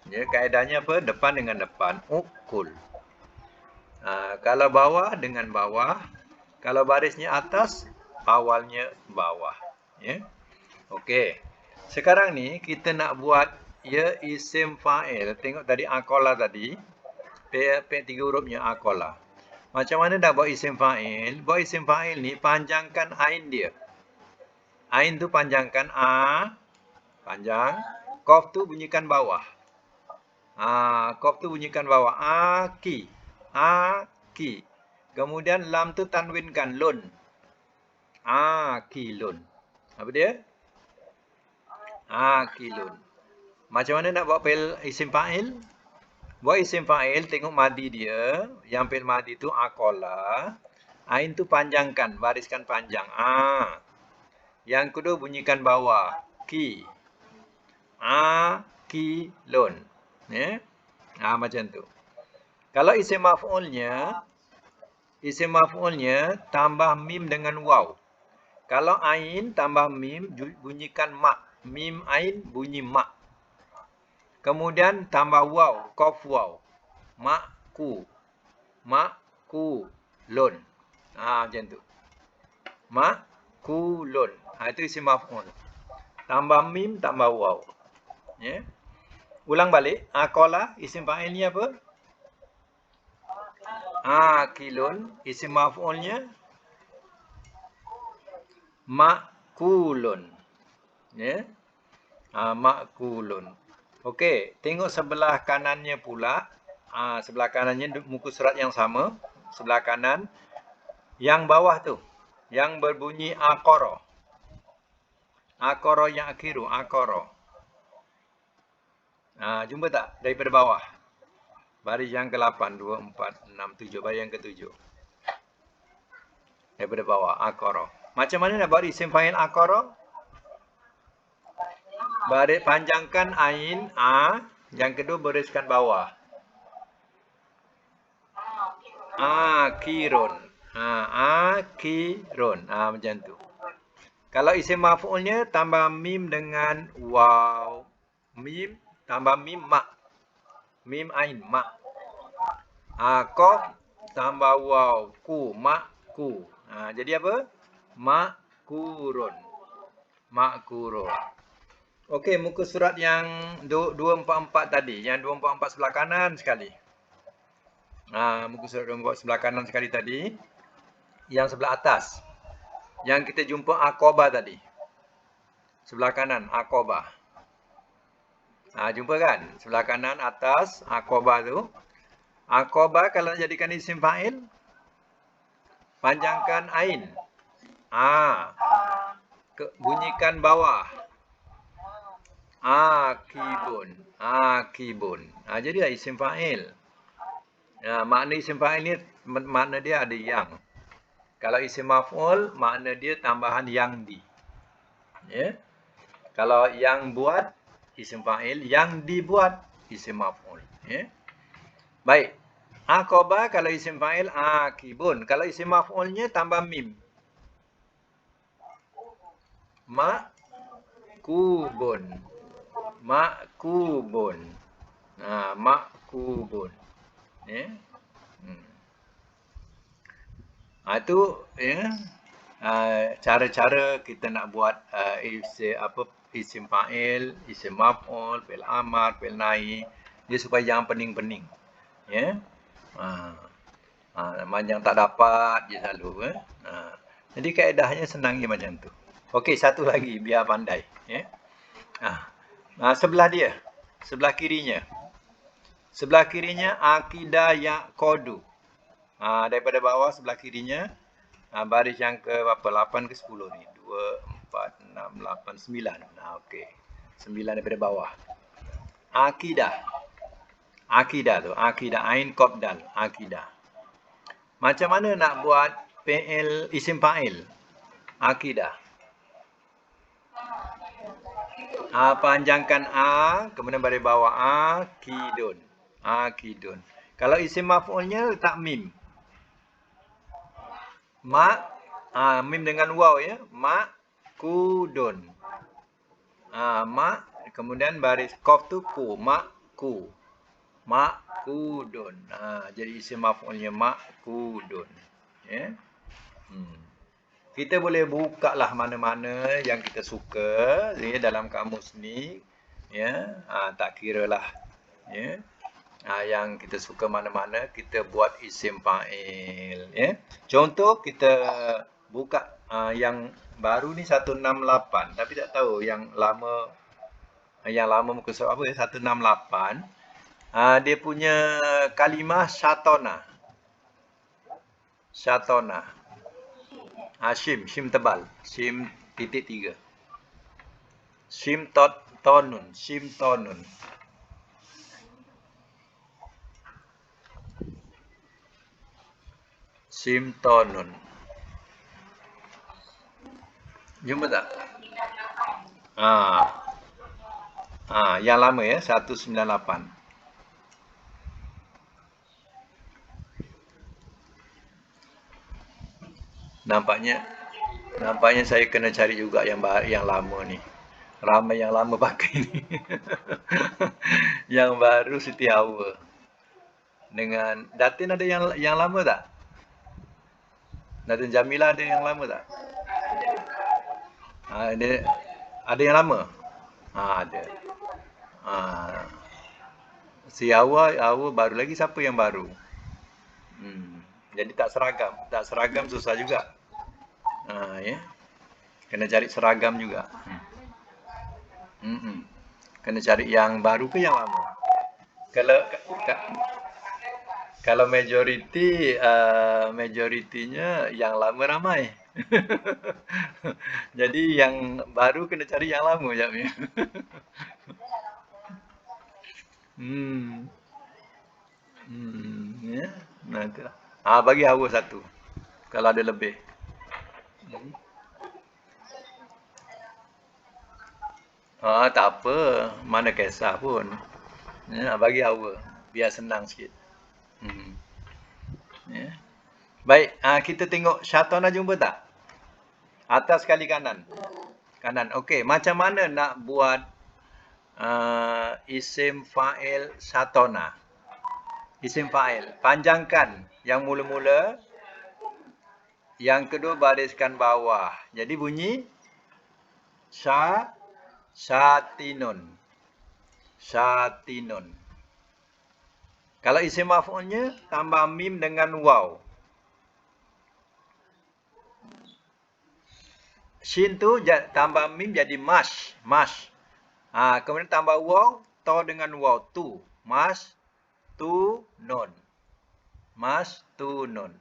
[SPEAKER 1] Ya, kaedahnya apa? Depan dengan depan. Ukul. Kalau bawah dengan bawah. Kalau barisnya atas, awalnya bawah. Ya. Okey. Sekarang ni kita nak buat ya isim fa'il. Tengok tadi aqala tadi. P3 hurufnya aqala. Macam mana dah buat isim fa'il? Buat isim fa'il ni panjangkan ain dia. Ain tu panjangkan a, panjang. Qaf tu bunyikan bawah. Qaf tu bunyikan bawah. Aki. Aki. Kemudian lam tu tanwinkan lun. Akilun. Apa dia? Akilun. Macam mana nak buat fi'il isim fa'il? Buat isim fa'il, tengok madi dia. Yang fi'il madi tu aqala. Ain tu panjangkan, bariskan panjang. Yang kedua bunyikan bawah. Ki. Akilun. Ya. Macam tu. Kalau isim maf'ulnya tambah mim dengan waw. Kalau ain tambah mim bunyikan mak. Mim ain bunyi mak. Kemudian tambah waw, qaf waw. Makku. Makku lun. Macam tu. Makulun. Itu isim maf'ul. Tambah mim, tambah waw. Ya. Ulang balik. Akola, isim fa'ilnya apa? Akilun. Isim maf'ulnya makulun. Ya. Makulun. Okey, tengok sebelah kanannya pula. Sebelah kanannya muka surat yang sama. Sebelah kanan. Yang bawah tu. Yang berbunyi akoro. Akoro yang akhiru. Akoro. Jumpa tak? Daripada bawah. Baris yang ke-8. 2, 4, 6, 7. Baris yang ke-7. Daripada bawah. Akoro. Macam mana nak buat isim fa'il akoro? Baris panjangkan ain. Yang kedua bariskan bawah. Akirun. Akirun. Macam tu. Kalau isim maf'ulnya tambah mim dengan waw. Mim tambah mim mak. Mim ain mak. Qaf tambah waw ku mak ku. Jadi apa? Makurun. Makurun. Okey, muka surat yang 244 tadi. Yang 244 sebelah kanan sekali. Muka surat 244 sebelah kanan sekali tadi. Yang sebelah atas. Yang kita jumpa Aqabah tadi. Sebelah kanan, Aqabah. Jumpa kan? Sebelah kanan atas, Aqabah tu. Aqabah kalau nak jadikan isim fa'il, panjangkan ain. Bunyikan bawah. Akibun. Akibun. Jadi isim fa'il. Makna isim fa'il ni, makna dia ada yang. Kalau isim maf'ul, makna dia tambahan yang di. Ya. Kalau yang buat, isim fa'il. Yang dibuat, isim maf'ul. Ya. Baik. Aqabah kalau isim fa'il, akibun. Kalau isim maf'ulnya tambah mim. Makubun. Makubun. Makubun. Ya. Itu ya, cara-cara kita nak buat isim fa'il, isim maf'ul, fi'il amar, fi'il nahi, dia supaya jangan pening-pening. Ya. Yang tak dapat je selalu. Jadi kaedahnya senang je macam tu. Okey, satu lagi biar pandai. Ya. Sebelah dia, sebelah kirinya. Sebelah kirinya akidah yaqodu. Daripada bawah sebelah kirinya, baris yang ke berapa? 8 ke 10 ni? 2, 4, 6, 8, 9. Okey. 9 daripada bawah. Akidah. Akidah tu. Akidah. Ain qaf dal. Akidah. Macam mana nak buat fi'il isim fa'il? Akidah. Panjangkan kemudian baris bawah akidun. Akidun. Kalau isim maf'ulnya letak mim. Mim dengan waw ya. Makudun. Kemudian baris qaf tu ku. Makku. Makudun. Jadi isim maf'ulnya makudun. Ya. Kita boleh buka lah mana-mana yang kita suka ya, dalam kamus ni. Ya. Tak kira lah. Ya. Yang kita suka mana-mana, kita buat isim fa'il. Ya. Contoh kita buka yang baru ni 168. Tapi tak tahu yang lama muka surat apa ya, 168. Dia punya kalimah syatona. Syatona. Shim tebal. Shim titik 3. Shim tonun. Shim tonun. Simtonun. Jumpa tak? Yang lama ya, 198. Nampaknya saya kena cari juga yang lama ni. Ramai yang lama pakai ni. Yang baru Siti Hawa. Dengan Datin ada yang lama tak? Datin Jamila ada yang lama tak? Ada yang lama? Ada. Si Hawa baru lagi, siapa yang baru? Jadi tak seragam susah juga. Ya. Kena cari seragam juga. Kena cari yang baru ke yang lama. Kalau majoritinya yang lama ramai. Jadi yang baru kena cari yang lama ya. Ya. Nah, itulah. Bagi Hawa satu. Kalau ada lebih. Tak apa. Mana kisah pun. Ya, bagi Hawa. Biar senang sikit. Ya. Baik, kita tengok Syatona jumpa tak? Atas kali kanan. Kanan. Okey, macam mana nak buat isim fa'il Syatona? Isim fa'il. Panjangkan yang mula-mula. Yang kedua bariskan bawah. Jadi bunyi Syatinun. Syatinun. Kalau isim maf'ulnya tambah mim dengan waw. Shin tu tambah mim jadi mash. Mash. Kemudian tambah waw, to dengan waw. Tu. Mash tu nun. Mash tu nun.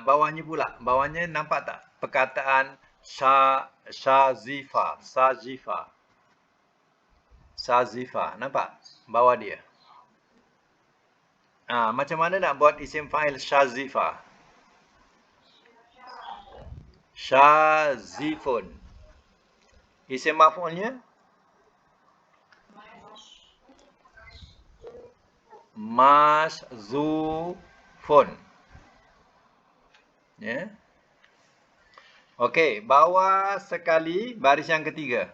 [SPEAKER 1] Bawahnya pula. Bawahnya nampak tak? Perkataan Syazifa. Sazifa. Sazifa. Nampak? Bawah dia. Macam mana nak buat isim fa'il Syazifa? Syazifun. Isim maf'ulnya? Masyzufun. Ya. Okey, bawah sekali baris yang ketiga.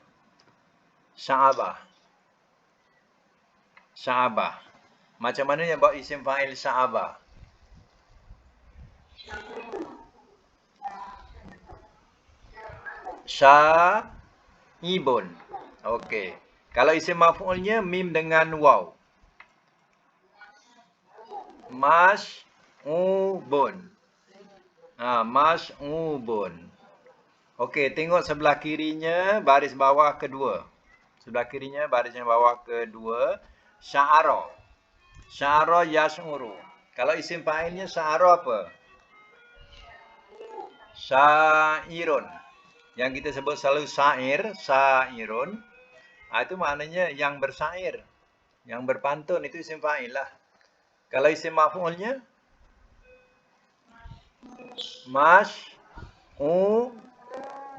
[SPEAKER 1] Sya'abah. Sya'abah. Macam mana yang buat isim fa'il Sya'abah? Sya'ibun. Okey. Kalau isim maf'ulnya mim dengan waw. Masy'ubun. Masy'ubun. Okey, tengok sebelah kirinya baris bawah kedua. Sebelah kirinya baris yang bawah kedua. Sya'ara. Sya'ara yash'uru. Kalau isim fa'ilnya sya'ara apa? Sya'irun. Yang kita sebut selalu syair, syairun. Itu maknanya yang bersyair. Yang berpantun, itu isim fa'il lah. Kalau isim maf'ulnya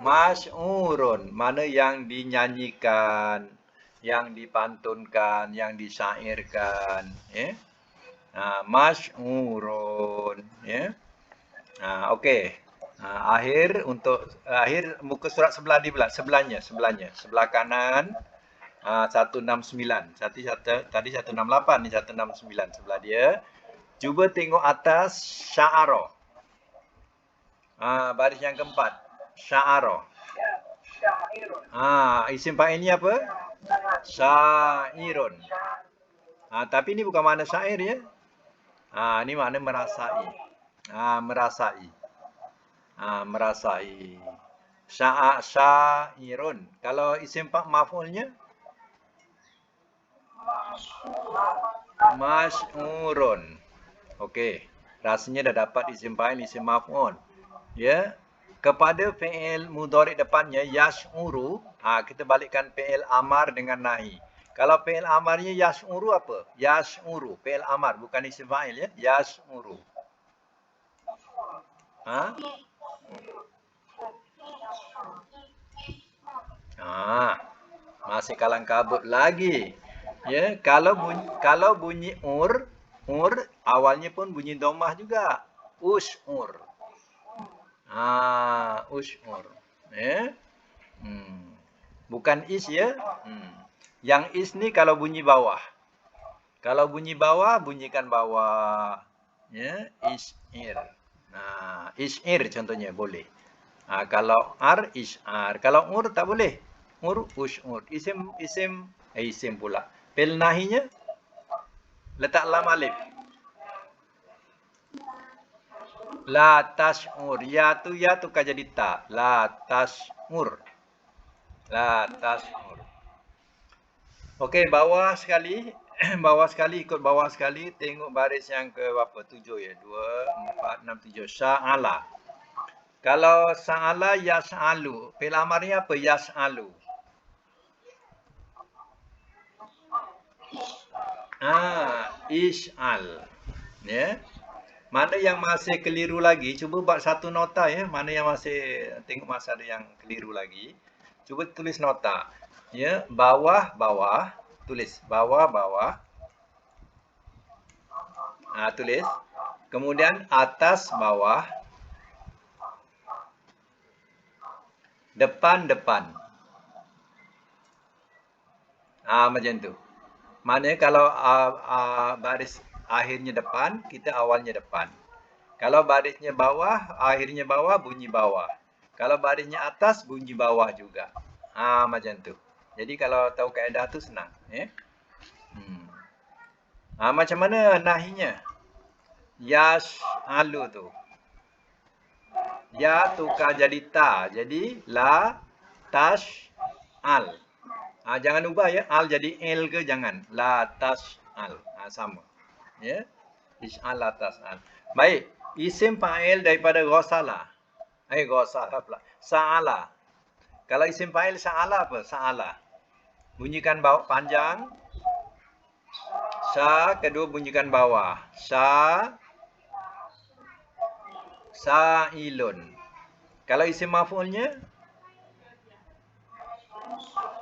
[SPEAKER 1] masy'urun, mana yang dinyanyikan, yang dipantunkan, yang disyairkan, ya. Masy'urun, ya. Okey. Akhir muka surat sebelah ni pula, sebelahnya, sebelah kanan. 169. Tadi 168, ni 169 sebelah dia. Cuba tengok atas sya'ara. Baris yang keempat. Sya'ara. Isim fa'ilnya apa? Syairun. Tapi ni bukan makna syair ya. Ni makna merasai. Merasai. Merasai. Syairun. Kalau isim maf'ulnya? Masy'urun. Okey. Rasanya dah dapat isim fa'il, isim maf'ul. Ya. Kepada fi'il mudhari' depannya yash'uru, kita balikkan fi'il amar dengan nahi. Kalau fi'il amarnya yash'uru apa? Yash'uru, fi'il amar bukan isim fa'il ya. Yash'uru. Masih kalang kabut lagi. Ya, kalau bunyi ur awalnya pun bunyi dhammah juga. Ush'ur. Ush'ur. Ya. Bukan is ya. Yang is ni kalau bunyi bawah. Kalau bunyi bawah, bunyikan bawah. Ya, is'ir. Isy'ir contohnya boleh. Kalau ar, isy'ar. Kalau ur tak boleh. Ur, usy'ur. Isim pula. Fi'il nahinya letak lam alif. La tash'ur. Ya tukar jadi ta. La tash'ur. La tash'ur. Okey, bawah sekali. Bawah sekali, ikut bawah sekali. Tengok baris yang ke berapa? 7 ya. 2, 4, 6, 7. Sya'ala. Kalau sa'ala yas'alu. Fi'il amarnya apa? Yas'alu. Isy'al. Ya. Mana yang masih keliru lagi, cuba buat satu nota ya. Mana yang masih tengok masa ada yang keliru lagi. Cuba tulis nota. Ya, bawah, tulis bawah. Tulis. Kemudian atas, bawah. Depan. Macam tu. Maknanya kalau baris akhirnya depan, kita awalnya depan. Kalau barisnya bawah, akhirnya bawah, bunyi bawah. Kalau barisnya atas, bunyi bawah juga. Macam tu. Jadi kalau tahu kaedah tu senang. Macam mana nahinya? Yas'alu tu. Ya tukar jadi ta. Jadi la tash'al. Jangan ubah ya. Al jadi el ke jangan. La tash'al. Sama. Ya. Isy'al la tash'al. Baik. Isim fa'il daripada ghasala. Ghasala pula. Sa'ala. Kalau isim fa'il sa'ala apa? Sa'ala. Bunyikan bawah panjang. Kedua bunyikan bawah. Sa'ilun. Kalau isim maf'ulnya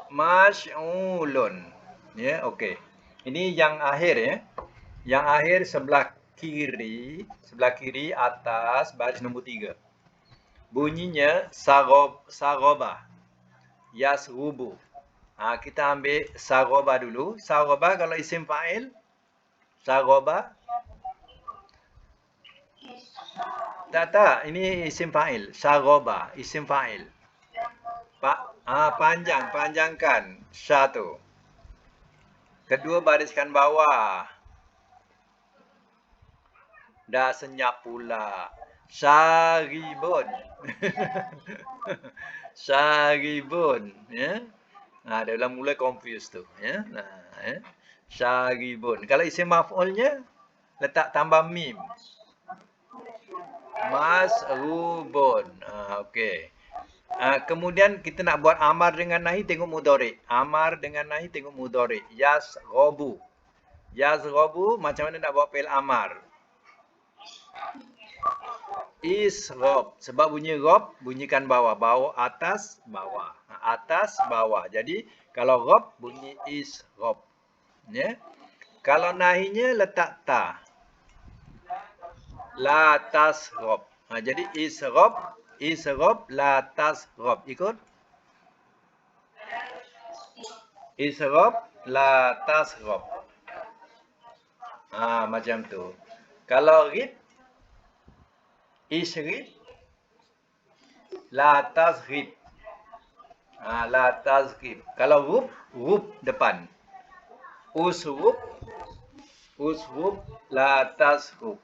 [SPEAKER 1] masy'ulun. Ya, okey. Ini yang akhir ya. Yang akhir sebelah kiri atas baris nombor 3. Bunyinya sagoba. Yasrubu. Kita ambil sagoba dulu. Sagoba kalau isim fa'il sagoba. Tak, ini isim fa'il. Sagoba, isim fa'il. Panjangkan. Satu. Kedua bariskan bawah. Dah senyap pula. Syaribun. Syaribun. Ya. Dia dah mula confused tu. Ya. Syaribun. Kalau isim maf'ulnya, letak tambah mim. Masrubun. Okey. Kemudian kita nak buat amar dengan nahi, tengok mudhari'. Amar dengan nahi, tengok mudhari'. Yasghabu. Yasghabu, macam mana nak buat fi'il amar? Isghab. Sebab bunyi ghab, bunyikan bawah. Bawah, atas, bawah. Atas, bawah. Jadi, kalau ghab, bunyi isghab. Ya. Kalau nahinya, letak ta. La tasghab. Jadi, isghab, la tasghab. Ikut? Isghab, la tasghab. Macam tu. Kalau ghib, isghib, la tasghib. La tasghib. Kalau ghub depan. Usghub, la tasghub.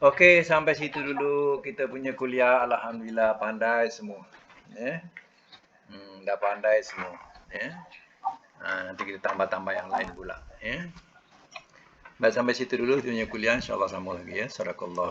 [SPEAKER 1] Okey, sampai situ dulu kita punya kuliah. Alhamdulillah pandai semua. Dah pandai semua. Nanti kita tambah-tambah yang lain pula. Baik, sampai situ dulu kita punya kuliah. InsyaAllah sambung lagi ya. Sadaqallah.